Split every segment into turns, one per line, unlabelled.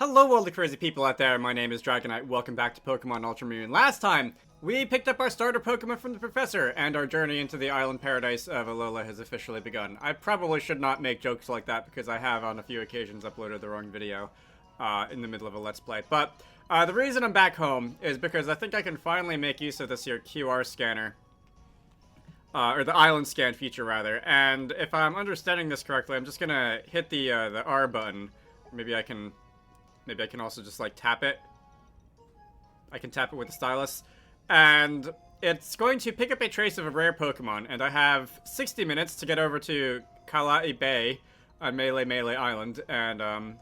Hello all the crazy people out there, my name is Dragonite, welcome back to Pokemon Ultra Moon. Last time, we picked up our starter Pokemon from the Professor, and our journey into the island paradise of Alola has officially begun. I probably should not make jokes like that because I have on a few occasions uploaded the wrong video in the middle of a Let's Play. But the reason I'm back home is because I think I can finally make use of this here QR scanner. Or the island scan feature, rather. And if I'm understanding this correctly, I'm just gonna hit the R button. Maybe I can also just, like, tap it. I can tap it with the stylus. And it's going to pick up a trace of a rare Pokemon. And I have 60 minutes to get over to Kalai Bay on Melee Island. And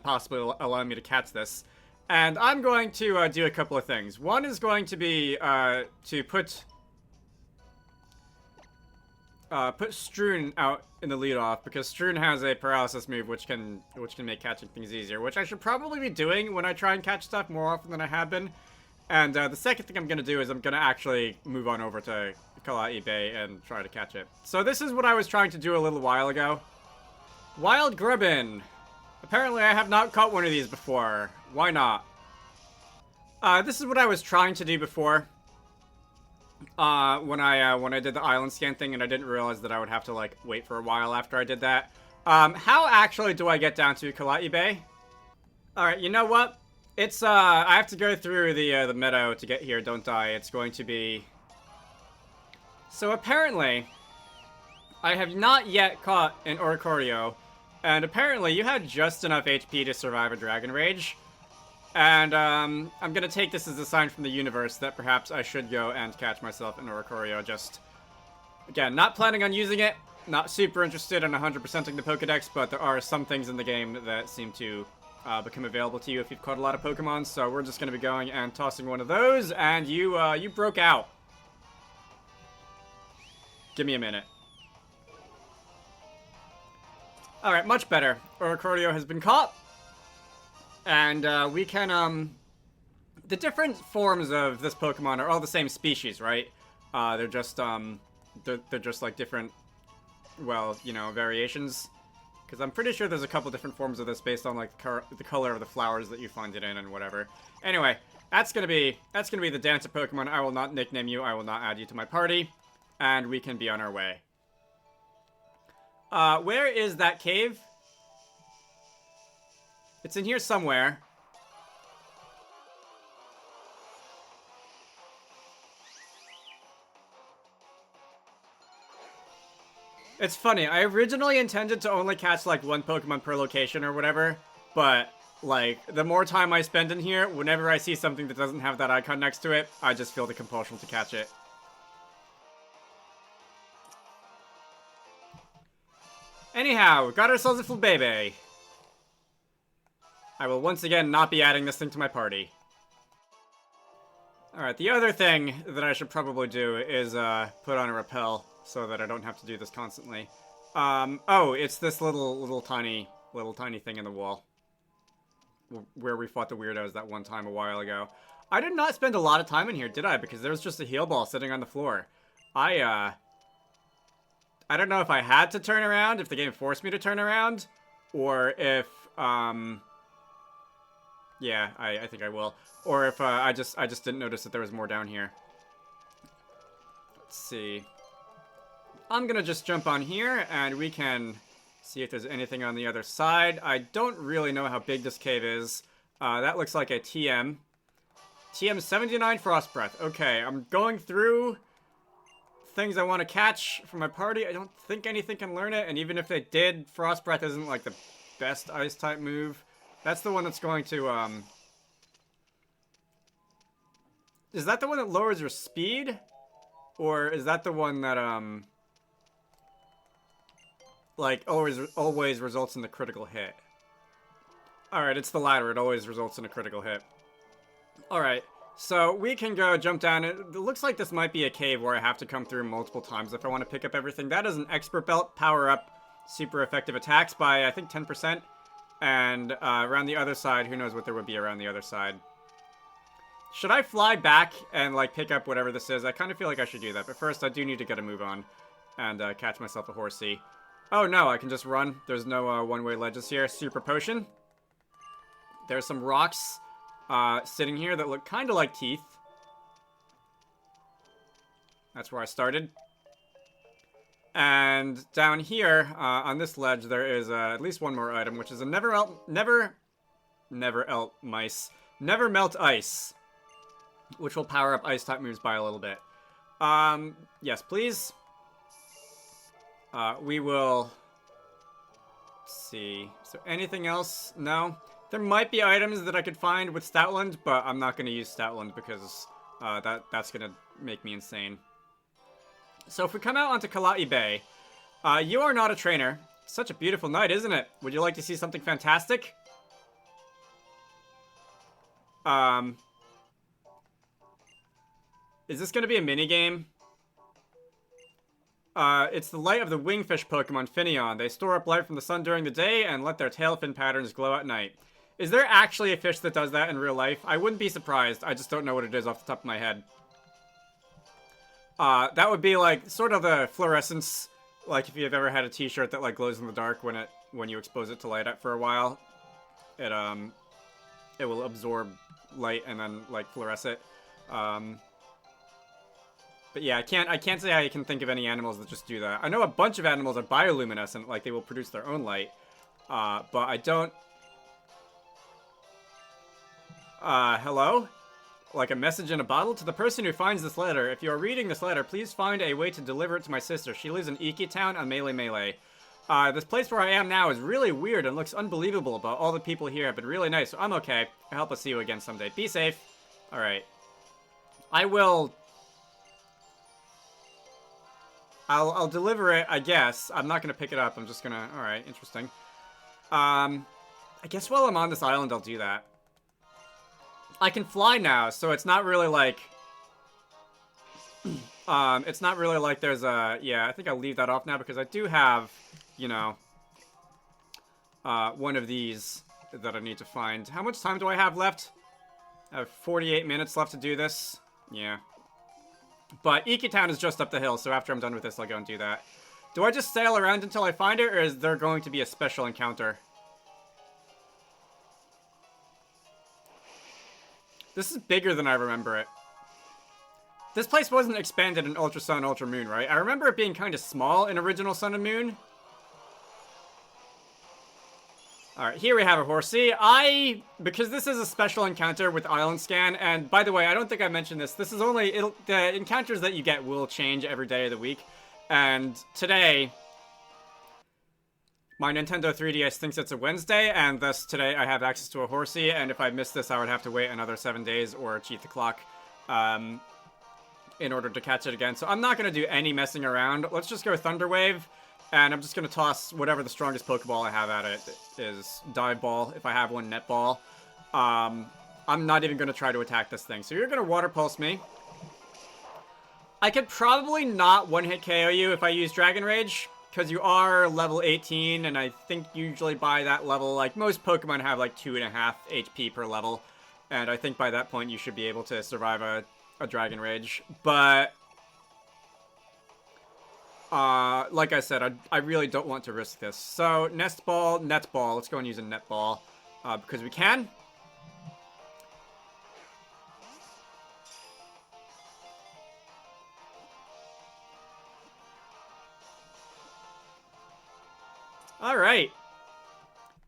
possibly allow me to catch this. And I'm going to do a couple of things. One is going to be to put Strewn out in the leadoff, because Strewn has a paralysis move which can make catching things easier, which I should probably be doing when I try and catch stuff more often than I have been. And the second thing I'm going to do is I'm going to actually move on over to Kalai Bay and try to catch it. So this is what I was trying to do a little while ago. Wild Grubbin! Apparently I have not caught one of these before. Why not? This is what I was trying to do before. When I did the island scan thing, and I didn't realize that I would have to, like, wait for a while after I did that. How actually do I get down to Kalai Bay? Alright, you know what? It's, I have to go through the meadow to get here, don't I? It's going to be... So apparently, I have not yet caught an Oricorio, and apparently you had just enough HP to survive a Dragon Rage. And, I'm gonna take this as a sign from the universe that perhaps I should go and catch myself an Oricorio. Just, again, not planning on using it, not super interested in 100%ing the Pokedex, but there are some things in the game that seem to become available to you if you've caught a lot of Pokemon, so we're just gonna be going and tossing one of those, and you broke out. Give me a minute. Alright, much better. Oricorio has been caught. And, we can, the different forms of this Pokemon are all the same species, right? They're just, they're just, like, different, well, you know, variations. Because I'm pretty sure there's a couple different forms of this based on, like, the color of the flowers that you find it in and whatever. Anyway, that's gonna be the Dancer Pokemon. I will not nickname you, I will not add you to my party. And we can be on our way. Where is that cave? It's in here somewhere. It's funny, I originally intended to only catch, like, one Pokemon per location or whatever, but, like, the more time I spend in here, whenever I see something that doesn't have that icon next to it, I just feel the compulsion to catch it. Anyhow, got ourselves a Flabébé. I will once again not be adding this thing to my party. Alright, the other thing that I should probably do is put on a repel so that I don't have to do this constantly. Oh, it's this little tiny thing in the wall. Where we fought the weirdos that one time a while ago. I did not spend a lot of time in here, did I? Because there was just a heal ball sitting on the floor. I don't know if I had to turn around, if the game forced me to turn around, or if, yeah, I think I will. Or if I just didn't notice that there was more down here. Let's see. I'm gonna just jump on here, and we can see if there's anything on the other side. I don't really know how big this cave is. That looks like a TM. TM 79 Frost Breath. Okay, I'm going through things I want to catch for my party. I don't think anything can learn it, and even if they did, Frost Breath isn't like the best Ice-type move. That's the one that's going to, Is that the one that lowers your speed? Or is that the one that, like, always results in the critical hit? Alright, it's the latter. It always results in a critical hit. Alright, so we can go jump down. It looks like this might be a cave where I have to come through multiple times if I want to pick up everything. That is an Expert Belt. Power up super effective attacks by, I think, 10%. And around the other side, who knows what there would be around the other side. Should I fly back and, like, pick up whatever this is? I kind of feel like I should do that. But first, I do need to get a move on and catch myself a Horsey. Oh, no, I can just run. There's no one-way ledges here. Super Potion. There's some rocks sitting here that look kind of like teeth. That's where I started. And down here, on this ledge, there is at least one more item, which is a never melt ice, which will power up ice type moves by a little bit. Yes, please. We will... Let's see. Is there anything else? No. There might be items that I could find with Stoutland, but I'm not going to use Stoutland because that's going to make me insane. So if we come out onto Kala'i Bay, you are not a trainer. Such a beautiful night, isn't it? Would you like to see something fantastic? Is this going to be a minigame? It's the light of the wingfish Pokemon Finneon. They store up light from the sun during the day and let their tail fin patterns glow at night. Is there actually a fish that does that in real life? I wouldn't be surprised. I just don't know what it is off the top of my head. That would be like sort of the fluorescence, like if you've ever had a t-shirt that like glows in the dark when you expose it to light for a while. It will absorb light and then like fluoresce it. But yeah, I can't say I can think of any animals that just do that. I know a bunch of animals are bioluminescent, like they will produce their own light. But I don't... hello? Like a message in a bottle? To the person who finds this letter, if you are reading this letter, please find a way to deliver it to my sister. She lives in Iki Town on Melee. This place where I am now is really weird and looks unbelievable, but all the people here have been really nice, so I'm okay. I hope I'll see you again someday. Be safe. Alright. I'll deliver it, I guess. I'm not gonna pick it up. I'm just gonna... Alright, interesting. I guess while I'm on this island, I'll do that. I can fly now, so it's not really like... it's not really like there's a... Yeah, I think I'll leave that off now because I do have, you know... one of these that I need to find. How much time do I have left? I have 48 minutes left to do this. Yeah. But Iki Town is just up the hill, so after I'm done with this, I'll go and do that. Do I just sail around until I find it, or is there going to be a special encounter? This is bigger than I remember it. This place wasn't expanded in Ultra Sun, Ultra Moon, right? I remember it being kind of small in original Sun and Moon. Alright, here we have a Horsey. Because this is a special encounter with Island Scan, and by the way, I don't think I mentioned this. This is only, the encounters that you get will change every day of the week. And today, my Nintendo 3DS thinks it's a Wednesday, and thus today I have access to a Horsey, and if I missed this, I would have to wait another 7 days or cheat the clock in order to catch it again. So I'm not going to do any messing around. Let's just go Thunder Wave. And I'm just going to toss whatever the strongest Pokeball I have at it is. Dive Ball, if I have one, Net Ball. I'm not even going to try to attack this thing. So you're going to Water Pulse me. I could probably not one-hit KO you if I use Dragon Rage, because you are level 18, and I think usually by that level, like, most Pokemon have, like, 2.5 HP per level. And I think by that point you should be able to survive a Dragon Rage. But... like I said, I really don't want to risk this. So, Nest Ball, Net Ball. Let's go and use a Net Ball, because we can. Alright.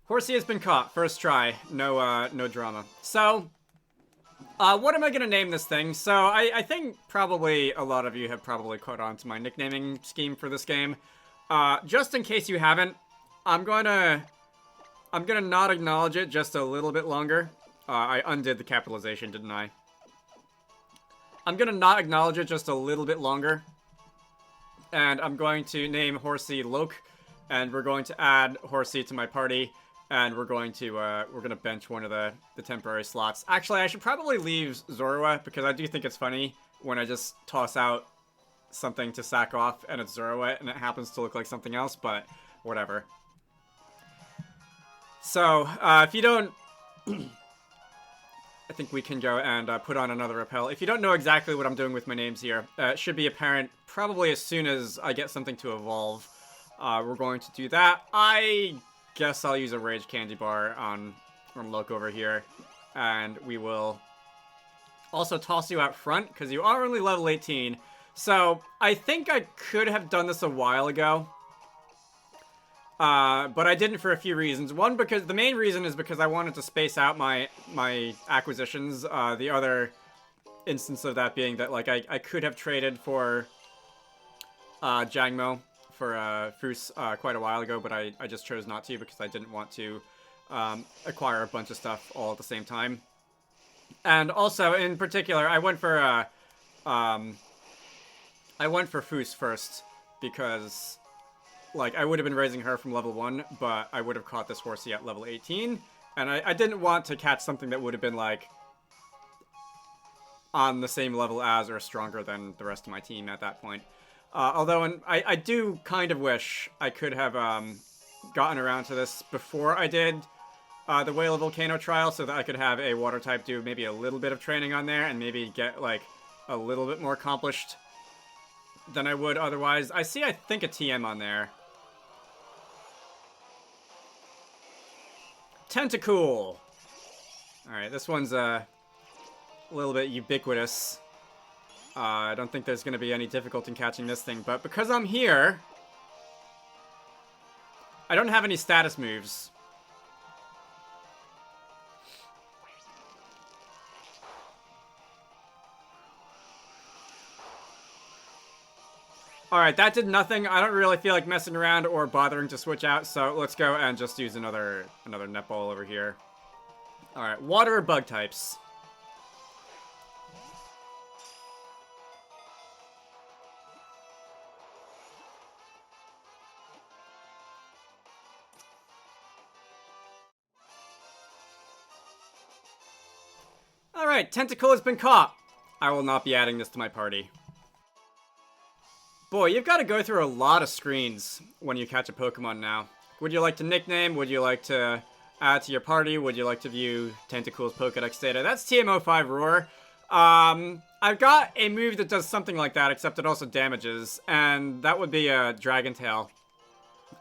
Horsey has been caught. First try. No drama. So... what am I going to name this thing? So, I think probably a lot of you have probably caught on to my nicknaming scheme for this game. Just in case you haven't, I'm gonna not acknowledge it just a little bit longer. I undid the capitalization, didn't I? I'm gonna not acknowledge it just a little bit longer. And I'm going to name Horsey Loke, and we're going to add Horsey to my party. And we're going to bench one of the temporary slots. Actually, I should probably leave Zorua, because I do think it's funny when I just toss out something to sack off, and it's Zorua, and it happens to look like something else, but whatever. So, if you don't... I think we can go and put on another repel. If you don't know exactly what I'm doing with my names here, it should be apparent probably as soon as I get something to evolve. We're going to do that. I guess I'll use a Rage Candy Bar on and look over here. And we will also toss you out front, because you are only level 18. So, I think I could have done this a while ago. But I didn't for a few reasons. One, because the main reason is because I wanted to space out my acquisitions. The other instance of that being that, like, I could have traded for Jangmo for Fus quite a while ago, but I just chose not to because I didn't want to acquire a bunch of stuff all at the same time. And also, in particular, I went for Fus first because, like, I would have been raising her from level 1, but I would have caught this horsey at level 18, and I didn't want to catch something that would have been, like, on the same level as or stronger than the rest of my team at that point. Although, I do kind of wish I could have gotten around to this before I did the Whale of Volcano trial, so that I could have a water type do maybe a little bit of training on there and maybe get, like, a little bit more accomplished than I would otherwise. I see, I think, a TM on there. Tentacool! Alright, this one's a little bit ubiquitous. I don't think there's going to be any difficulty in catching this thing, but because I'm here, I don't have any status moves. Alright, that did nothing. I don't really feel like messing around or bothering to switch out, so let's go and just use another netball over here. Alright, water or bug types? Alright, Tentacool has been caught. I will not be adding this to my party. Boy, you've got to go through a lot of screens when you catch a Pokemon now. Would you like to nickname? Would you like to add to your party? Would you like to view Tentacool's Pokedex data? That's TM05 Roar. I've got a move that does something like that, except it also damages, and that would be a Dragon Tail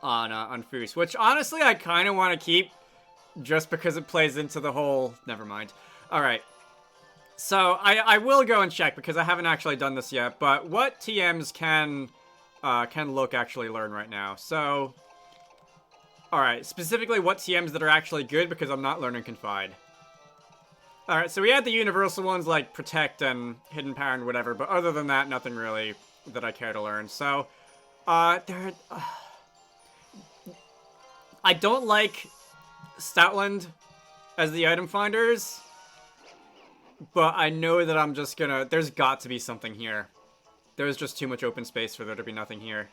on Fus, which honestly I kind of want to keep just because it plays into the whole... Never mind. Alright. So, I will go and check, because I haven't actually done this yet, but what TMs can Look actually learn right now? So, alright, specifically what TMs that are actually good, because I'm not learning Confide. Alright, so we had the universal ones like Protect and Hidden Power and whatever, but other than that, nothing really that I care to learn. So, I don't like Stoutland as the item finders, but I know that I'm just gonna... There's got to be something here. There's just too much open space for there to be nothing here.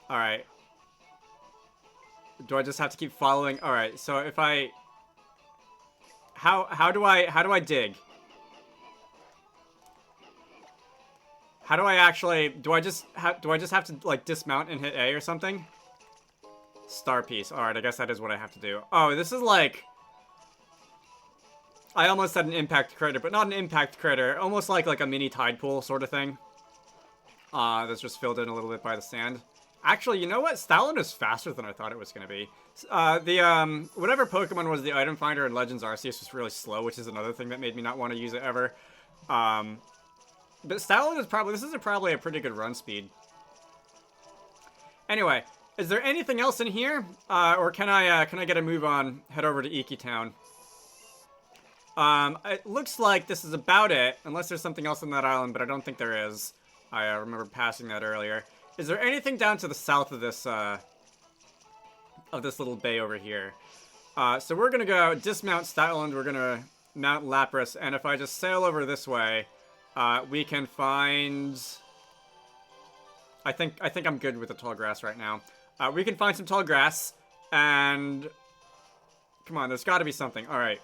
Alright. Do I just have to keep following? Alright, so if I... How do I dig? How do I actually... Do I just have to, like, dismount and hit A or something? Star Piece. Alright, I guess that is what I have to do. Oh, this is like... I almost said an impact crater, but not an impact crater. Almost like a mini tide pool sort of thing. That's just filled in a little bit by the sand. Actually, you know what? Stoutland is faster than I thought it was going to be. Whatever Pokemon was the item finder in Legends Arceus was really slow, which is another thing that made me not want to use it ever. But Stoutland is probably... This is probably a pretty good run speed. Anyway, is there anything else in here? Or can I get a move on, head over to Iki Town? It looks like this is about it, unless there's something else on that island, but I don't think there is. I remember passing that earlier. Is there anything down to the south of this little bay over here? So we're gonna go dismount Stoutland, we're gonna mount Lapras, and if I just sail over this way, we can find... I think I'm good with the tall grass right now. We can find some tall grass, and... Come on, there's gotta be something. Alright.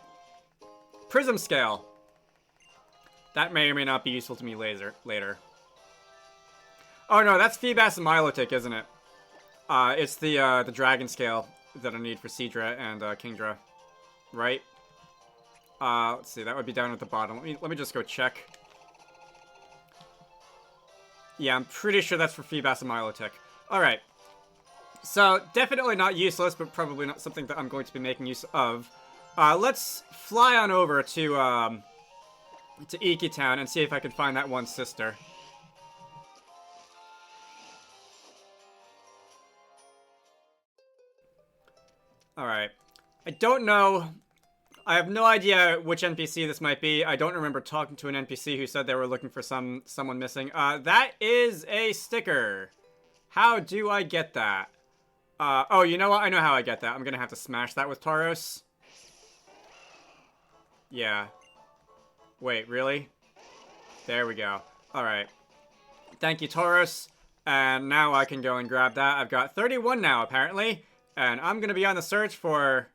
Prism Scale. That may or may not be useful to me later. Oh no, that's Feebas and Milotic, isn't it? It's the Dragon Scale that I need for Seadra and Kingdra. Right? Let's see, that would be down at the bottom. Let me just go check. Yeah, I'm pretty sure that's for Feebas and Milotic. Alright. So, definitely not useless, but probably not something that I'm going to be making use of. Let's fly on over to Iki Town and see if I can find that one sister. Alright. I don't know. I have no idea which NPC this might be. I don't remember talking to an NPC who said they were looking for someone missing. That is a sticker. How do I get that? Oh, you know what? I know how I get that. I'm gonna have to smash that with Tauros. Yeah. Wait, really? There we go. Alright. Thank you, Tauros. And now I can go and grab that. I've got 31 now, apparently. And I'm gonna be on the search for...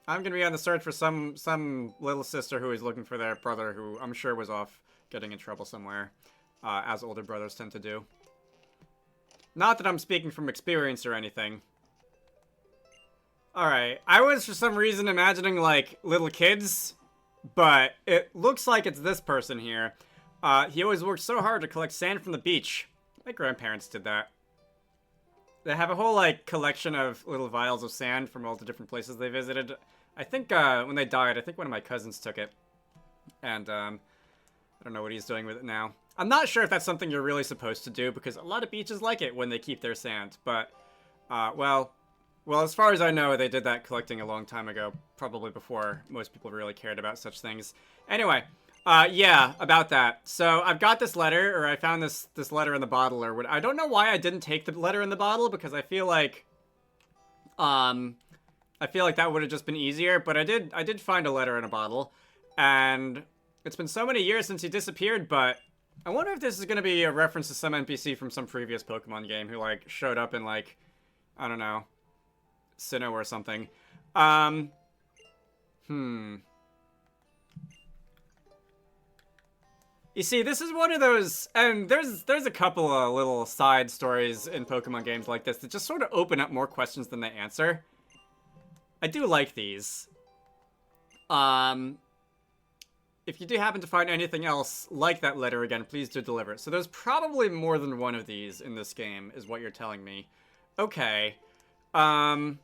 some little sister who is looking for their brother, who I'm sure was off getting in trouble somewhere. As older brothers tend to do. Not that I'm speaking from experience or anything. Alright, I was for some reason imagining, like, little kids, but it looks like it's this person here. He always worked so hard to collect sand from the beach. My grandparents did that. They have a whole, like, collection of little vials of sand from all the different places they visited. I think, when they died, I think one of my cousins took it. And, I don't know what he's doing with it now. I'm not sure if that's something you're really supposed to do, because a lot of beaches like it when they keep their sand. But, well, as far as I know, they did that collecting a long time ago, probably before most people really cared about such things. Anyway, yeah, about that. So, I've got this letter, or I found this letter in the bottle, or what. I don't know why I didn't take the letter in the bottle, because I feel like, that would have just been easier, but I did find a letter in a bottle, and it's been so many years since he disappeared, but I wonder if this is going to be a reference to some NPC from some previous Pokemon game who, like, showed up in, like, I don't know, Sinnoh or something. You see, this is one of those, and there's a couple of little side stories in Pokemon games like this that just sort of open up more questions than they answer. I do like these. If you do happen to find anything else like that letter again, please do deliver it. So there's probably more than one of these in this game, is what you're telling me. Okay. Huh.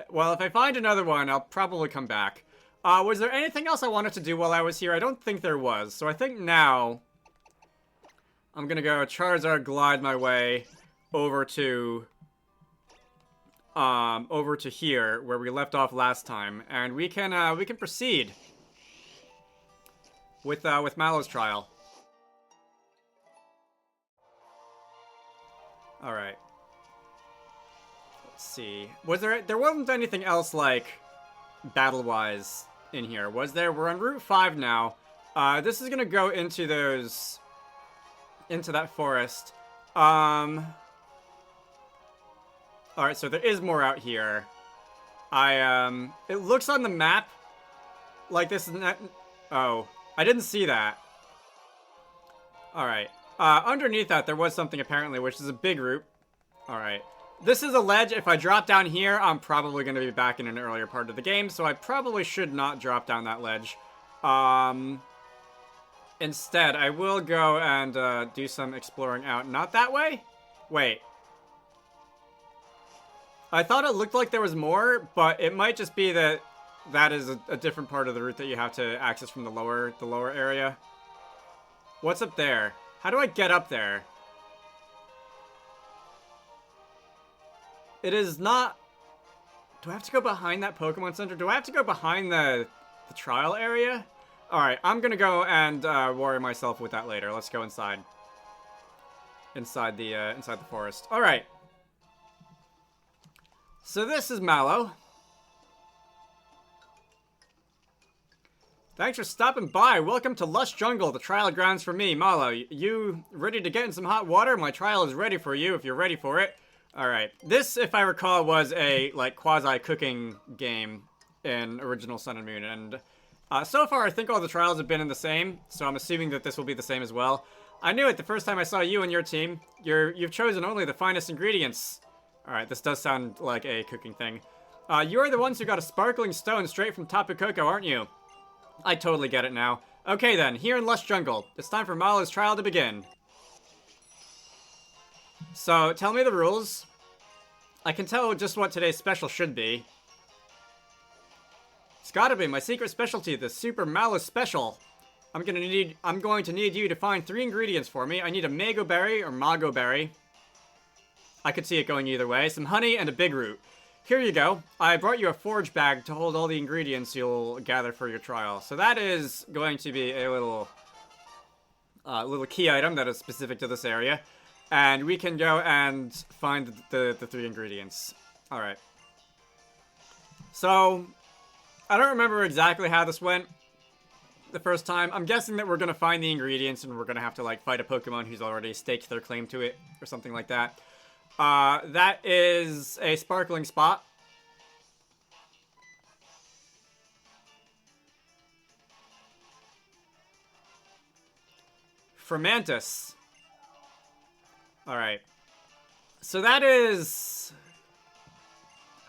Well, if I find another one, I'll probably come back. Was there anything else I wanted to do while I was here? I don't think there was. So I think now I'm gonna go Charizard glide my way over to here where we left off last time, and we can proceed with Mallow's trial. All right. Let's see. There wasn't anything else like battle-wise in here, was there? We're on Route 5 now. This is gonna go into that forest. Alright, so there is more out here. It looks on the map like this is not... Oh, I didn't see that. Alright. Underneath that, there was something apparently, which is a big root. Alright. This is a ledge. If I drop down here, I'm probably going to be back in an earlier part of the game, so I probably should not drop down that ledge. Instead, I will go and do some exploring out. Not that way? Wait. I thought it looked like there was more, but it might just be that is a different part of the route that you have to access from the lower area. What's up there? How do I get up there? It is not... Do I have to go behind that Pokemon Center? Do I have to go behind the trial area? Alright, I'm gonna go and worry myself with that later. Let's go inside. Inside the forest. Alright. So this is Mallow. Thanks for stopping by. Welcome to Lush Jungle, the trial grounds for me, Mallow. You ready to get in some hot water? My trial is ready for you if you're ready for it. Alright. This, if I recall, was a, like, quasi-cooking game in original Sun and Moon. And so far, I think all the trials have been in the same, so I'm assuming that this will be the same as well. I knew it the first time I saw you and your team. You've chosen only the finest ingredients. Alright, this does sound like a cooking thing. You are the ones who got a sparkling stone straight from Tapu Koko, aren't you? I totally get it now. Okay then, here in Lush Jungle, it's time for Mallow's trial to begin. So, tell me the rules. I can tell just what today's special should be. It's gotta be my secret specialty, the Super Mallow Special. I'm going to need you to find 3 ingredients for me. I need a Mago Berry or Mago Berry. I could see it going either way. Some honey and a big root. Here you go. I brought you a forage bag to hold all the ingredients you'll gather for your trial. So that is going to be a little key item that is specific to this area. And we can go and find the 3 ingredients. Alright. So, I don't remember exactly how this went the first time. I'm guessing that we're going to find the ingredients and we're going to have to, like, fight a Pokemon who's already staked their claim to it or something like that. That is a sparkling spot. Fermantis. Alright. So that is...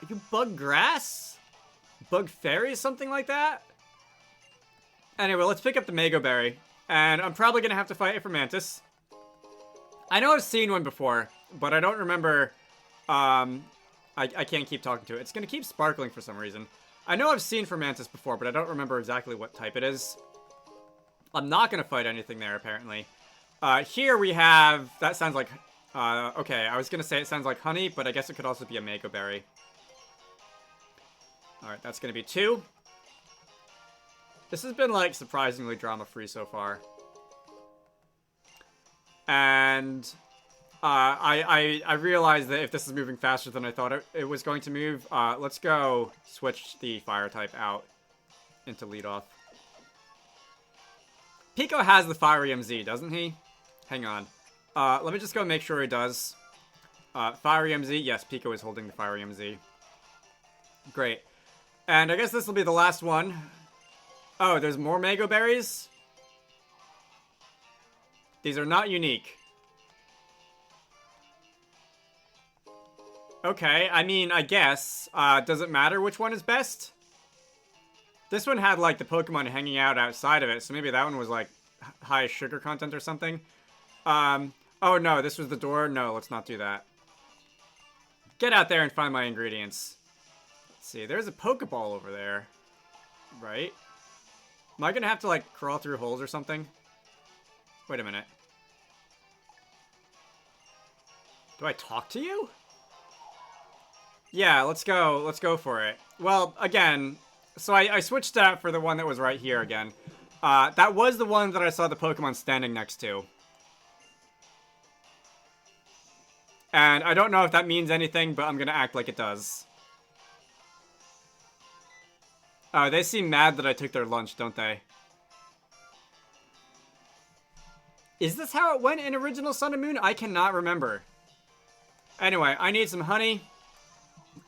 Are you bug grass? Bug fairy? Something like that? Anyway, let's pick up the Mago Berry. And I'm probably going to have to fight a Fermantis. I know I've seen one before, but I don't remember... I can't keep talking to it. It's going to keep sparkling for some reason. I know I've seen Fermantis before, but I don't remember exactly what type it is. I'm not going to fight anything there, apparently. Here we have... That sounds like... okay, I was going to say it sounds like honey, but I guess it could also be a Mago Berry. Alright, that's going to be 2. This has been, like, surprisingly drama-free so far. And... I realized that if this is moving faster than I thought it was going to move, let's go switch the fire type out into lead off. Pico has the Fiery MZ, doesn't he? Hang on. Let me just go make sure he does. Fiery MZ, yes, Pico is holding the Fiery MZ. Great. And I guess this will be the last one. Oh, there's more Mago Berries? These are not unique. Okay, I mean, I guess. Does it matter which one is best? This one had, like, the Pokemon hanging out outside of it, so maybe that one was, like, high sugar content or something. Oh, no, this was the door? No, let's not do that. Get out there and find my ingredients. Let's see, there's a Pokeball over there. Right? Am I gonna have to, like, crawl through holes or something? Wait a minute. Do I talk to you? Yeah, let's go for it. Well, again, so I switched out for the one that was right here again. That was the one that I saw the Pokemon standing next to. And I don't know if that means anything, but I'm gonna act like it does. They seem mad that I took their lunch, don't they? Is this how it went in Original Sun and Moon? I cannot remember. Anyway, I need some honey.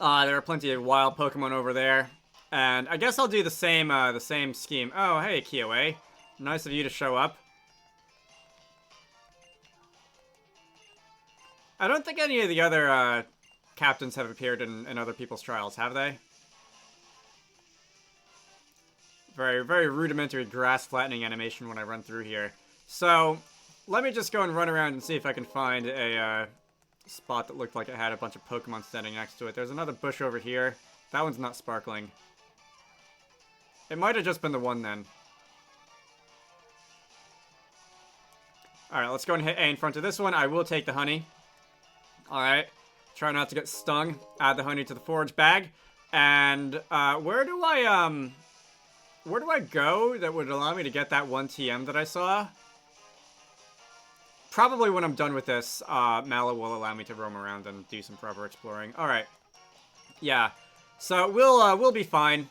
There are plenty of wild Pokemon over there. And I guess I'll do the same scheme. Oh, hey, Kioe. Nice of you to show up. I don't think any of the other, captains have appeared in other people's trials, have they? Very, very rudimentary grass flattening animation when I run through here. So, let me just go and run around and see if I can find a, spot that looked like it had a bunch of Pokemon standing next to it. There's another bush over here. That one's not sparkling. It might have just been the one then. Alright, let's go and hit A in front of this one. I will take the honey. Alright. Try not to get stung. Add the honey to the forage bag. And, where do I go that would allow me to get that 1 TM that I saw? Probably when I'm done with this, Mallow will allow me to roam around and do some proper exploring. Alright. Yeah. So, we'll be fine.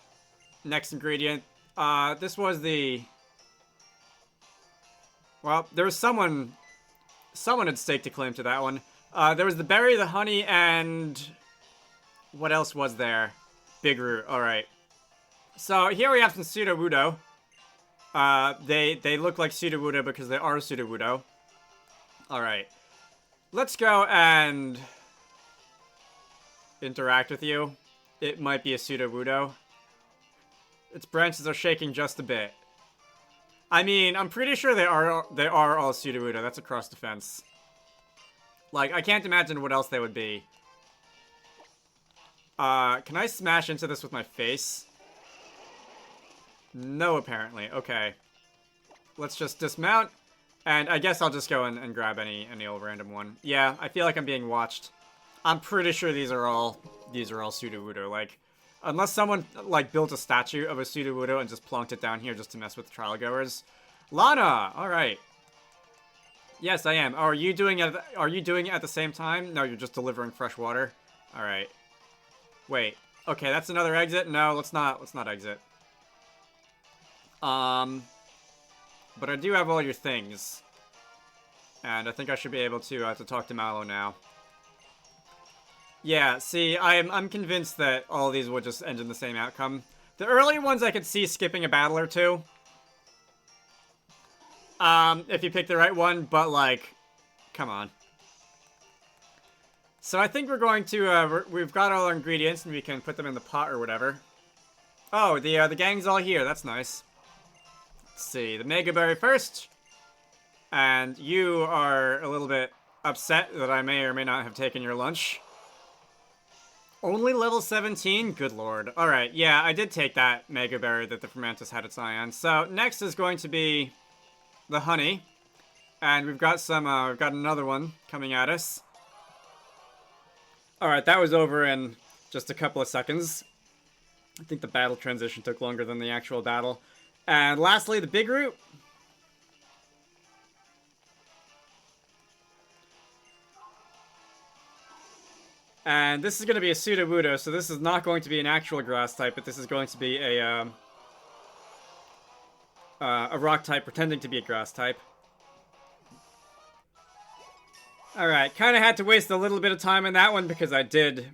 Next ingredient. This was the... Well, there was someone had staked a claim to that one. There was the berry, the honey, and... What else was there? Big root. Alright. So, here we have some Sudowoodo. They look like Sudowoodo because they are Sudowoodo. Alright. Let's go and interact with you. It might be a Sudowoodo. Its branches are shaking just a bit. I mean, I'm pretty sure they are all Sudowoodo. That's across the fence. Like, I can't imagine what else they would be. Can I smash into this with my face? No, apparently. Okay. Let's just dismount. And I guess I'll just go and grab any old random one. Yeah, I feel like I'm being watched. I'm pretty sure these are all Sudowoodo. Like, unless someone, like, built a statue of a Sudowoodo and just plonked it down here just to mess with the trial goers. Lana! Alright. Yes, I am. Oh, are you doing it at the same time? No, you're just delivering fresh water. Alright. Wait. Okay, that's another exit? No, let's not exit. But I do have all your things. And I think I should be able to talk to Mallow now. Yeah, see, I'm convinced that all of these would just end in the same outcome. The earlier ones I could see skipping a battle or two. If you pick the right one, but like, come on. So I think we're going to, we've got all our ingredients and we can put them in the pot or whatever. Oh, the gang's all here, that's nice. Let's see, the Mega Berry first. And you are a little bit upset that I may or may not have taken your lunch. Only level 17? Good lord. Alright, yeah, I did take that Mega Berry that the Fermentus had its eye on. So, next is going to be the honey. And we've got some, we've got another one coming at us. Alright, that was over in just a couple of seconds. I think the battle transition took longer than the actual battle. And lastly, the big root. And this is going to be a Sudowoodo, so this is not going to be an actual grass type, but this is going to be a rock type pretending to be a grass type. Alright, kind of had to waste a little bit of time on that one because I did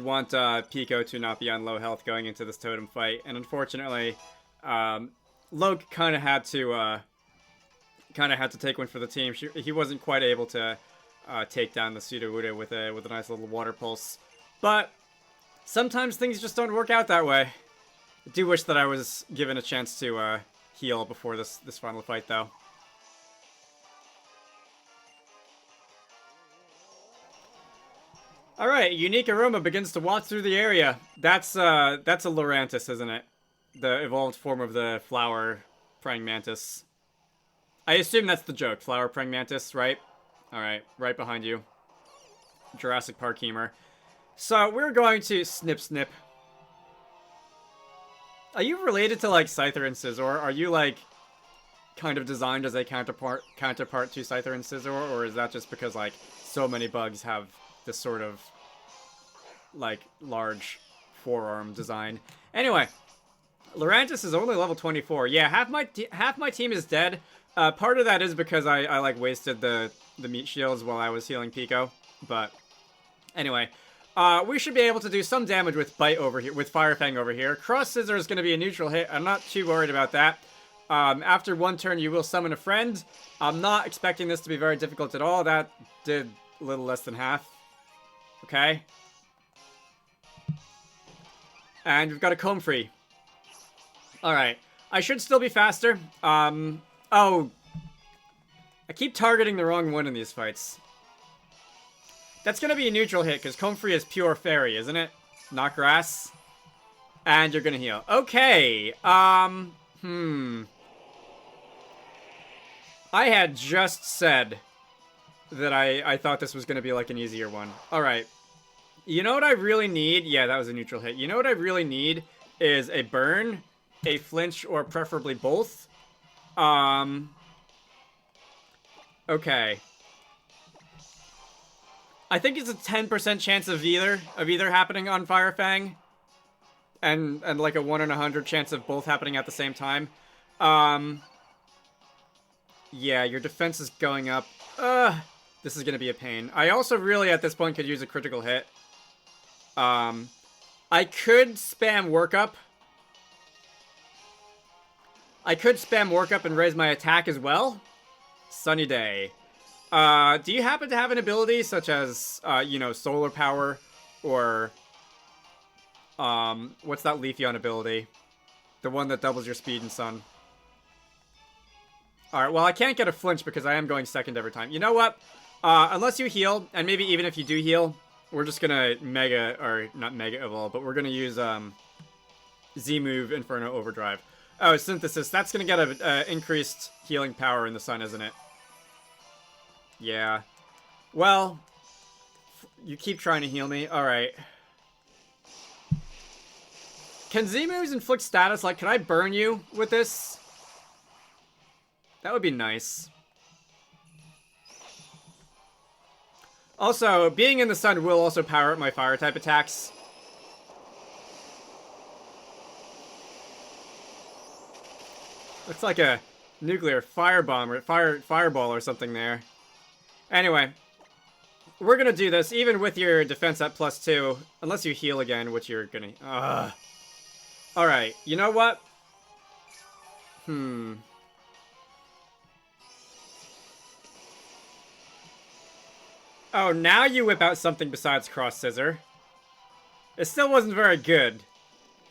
want Pico to not be on low health going into this totem fight, and unfortunately, Loke kind of had to take one for the team. He wasn't quite able to take down the Sudowoodo with a nice little water pulse. But sometimes things just don't work out that way. I do wish that I was given a chance to heal before this final fight, though. Alright, unique aroma begins to walk through the area. That's a Lurantis, isn't it? The evolved form of the flower praying mantis. I assume that's the joke, flower praying mantis, right? Alright, right behind you. Jurassic Park humor. So, we're going to snip. Are you related to, like, Scyther and Scizor? Are you, like, kind of designed as a counterpart to Scyther and Scizor? Or is that just because, like, so many bugs have this sort of, like, large forearm design? Anyway, Lurantis is only level 24. Yeah, half my team is dead. Part of that is because I like, wasted the meat shields while I was healing Pico. But, anyway. We should be able to do some damage with Bite over here, with Fire Fang over here. Cross Scissor is going to be a neutral hit. I'm not too worried about that. After one turn, you will summon a friend. I'm not expecting this to be very difficult at all. That did a little less than half. Okay. And we've got a Comfrey. Alright. I should still be faster. Oh. I keep targeting the wrong one in these fights. That's gonna be a neutral hit, because Comfrey is pure fairy, isn't it? Not grass. And you're gonna heal. Okay. I had just said that I thought this was gonna be, like, an easier one. Alright. You know what I really need? Yeah, that was a neutral hit. You know what I really need is a burn, a flinch, or preferably both. Okay. I think it's a 10% chance of either happening on Fire Fang. And like a 1 in 100 chance of both happening at the same time. Yeah, your defense is going up. This is gonna be a pain. I also really, at this point, could use a critical hit. I could spam Workup. And raise my attack as well. Sunny day. Do you happen to have an ability such as, you know, solar power or, what's that Leafeon ability? The one that doubles your speed and sun. Alright, well, I can't get a flinch because I am going second every time. You know what? Unless you heal, and maybe even if you do heal, we're just gonna mega, or not mega evolve, but we're gonna use, Z-move Inferno Overdrive. Oh, Synthesis. That's gonna get a increased healing power in the sun, isn't it? Yeah. Well, you keep trying to heal me. Alright. Can Z-moves inflict status? Like, can I burn you with this? That would be nice. Also, being in the sun will also power up my fire-type attacks. Looks like a nuclear firebomb or fireball or something there. Anyway, we're gonna do this even with your defense at +2, unless you heal again, which you're gonna. Alright, you know what? Oh, now you whip out something besides Cross Scissor. It still wasn't very good.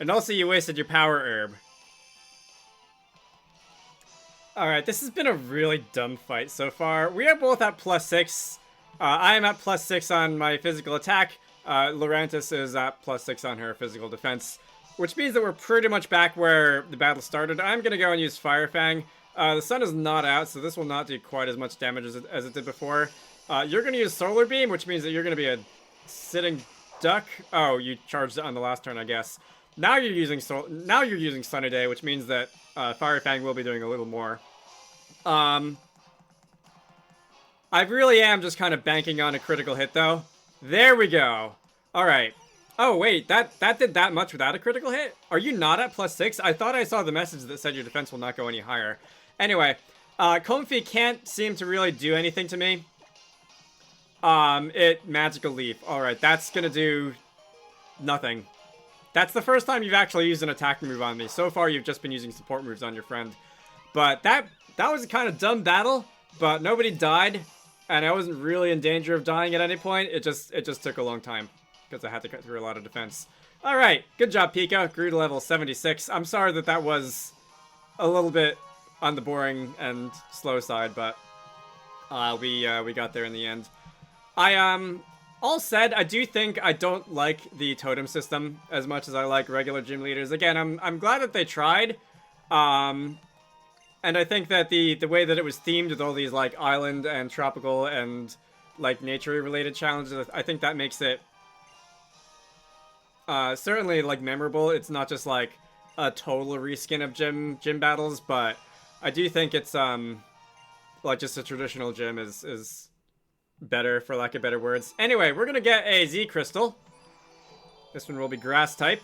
And also you wasted your power herb. Alright, this has been a really dumb fight so far. We are both at +6. I am at +6 on my physical attack. Lurantis is at +6 on her physical defense. Which means that we're pretty much back where the battle started. I'm gonna go and use Fire Fang. The sun is not out, so this will not do quite as much damage as it did before. You're gonna use Solar Beam, which means that you're gonna be a sitting duck. Oh, you charged it on the last turn, I guess. Now you're using Sunny Day, which means that Fire Fang will be doing a little more. I really am just kind of banking on a critical hit, though. There we go. All right. Oh, wait, that did that much without a critical hit? Are you not at +6? I thought I saw the message that said your defense will not go any higher. Anyway, Comfy can't seem to really do anything to me. Magical Leaf. Alright, that's gonna do nothing. That's the first time you've actually used an attack move on me. So far, you've just been using support moves on your friend. But that was a kind of dumb battle, but nobody died, and I wasn't really in danger of dying at any point. It just took a long time, because I had to cut through a lot of defense. Alright, good job, Pika. Grew to level 76. I'm sorry that was a little bit on the boring and slow side, but we got there in the end. All said, I do think I don't like the totem system as much as I like regular gym leaders. Again, I'm glad that they tried. And I think that the way that it was themed with all these, like, island and tropical and, like, nature-related challenges, I think that makes it certainly, like, memorable. It's not just, like, a total reskin of gym battles, but I do think it's, like, just a traditional gym is better, for lack of better words. Anyway, we're gonna get a Z Crystal. This one will be Grass type.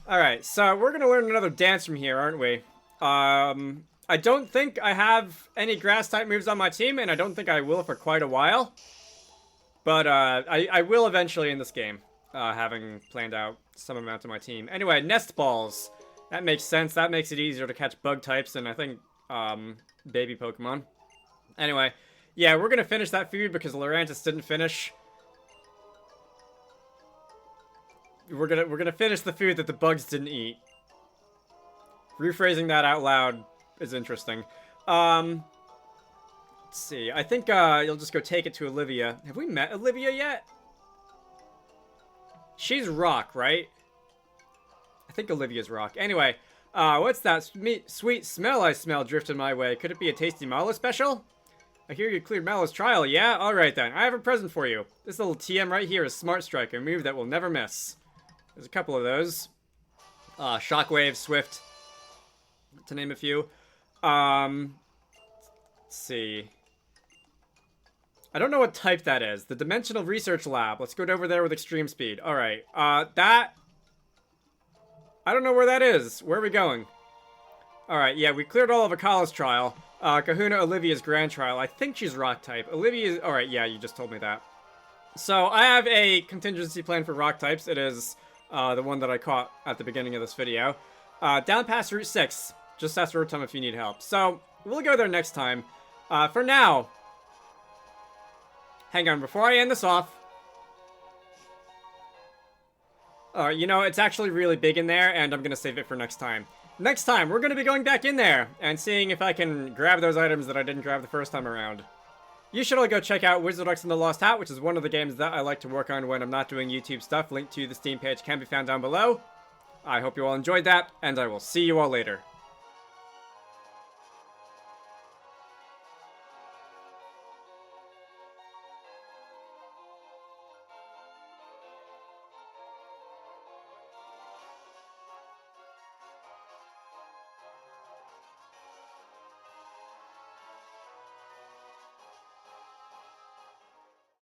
Alright, so we're gonna learn another dance from here, aren't we? I don't think I have any Grass type moves on my team, and I don't think I will for quite a while. But, I will eventually in this game, having planned out some amount of my team. Anyway, Nest Balls. That makes sense. That makes it easier to catch bug types and I think, baby Pokemon. Anyway, yeah, we're gonna finish that food because Lurantis didn't finish. We're gonna finish the food that the bugs didn't eat. Rephrasing that out loud is interesting. Let's see. I think you'll just go take it to Olivia. Have we met Olivia yet? She's rock, right? I think Olivia's rock. Anyway, what's that sweet smell I smell drifting my way? Could it be a tasty Mallow special? I hear you cleared Mallow's trial. Yeah? Alright then. I have a present for you. This little TM right here is Smart Strike, a move that will never miss. There's a couple of those. Shockwave, Swift, to name a few. Let's see. I don't know what type that is. The Dimensional Research Lab. Let's go over there with extreme speed. Alright, that... I don't know where that is. Where are we going? Alright, yeah, we cleared all of Akala's trial. Kahuna Olivia's grand trial. I think she's rock type. Olivia's... Alright, yeah, you just told me that. So, I have a contingency plan for rock types. It is the one that I caught at the beginning of this video. Down past Route 6. Just ask Rotom if you need help. So, we'll go there next time. For now... hang on, before I end this off. You know, it's actually really big in there, and I'm gonna save it for next time. Next time, we're gonna be going back in there and seeing if I can grab those items that I didn't grab the first time around. You should all go check out Wizarducks and the Lost Hat, which is one of the games that I like to work on when I'm not doing YouTube stuff. Link to the Steam page can be found down below. I hope you all enjoyed that, and I will see you all later.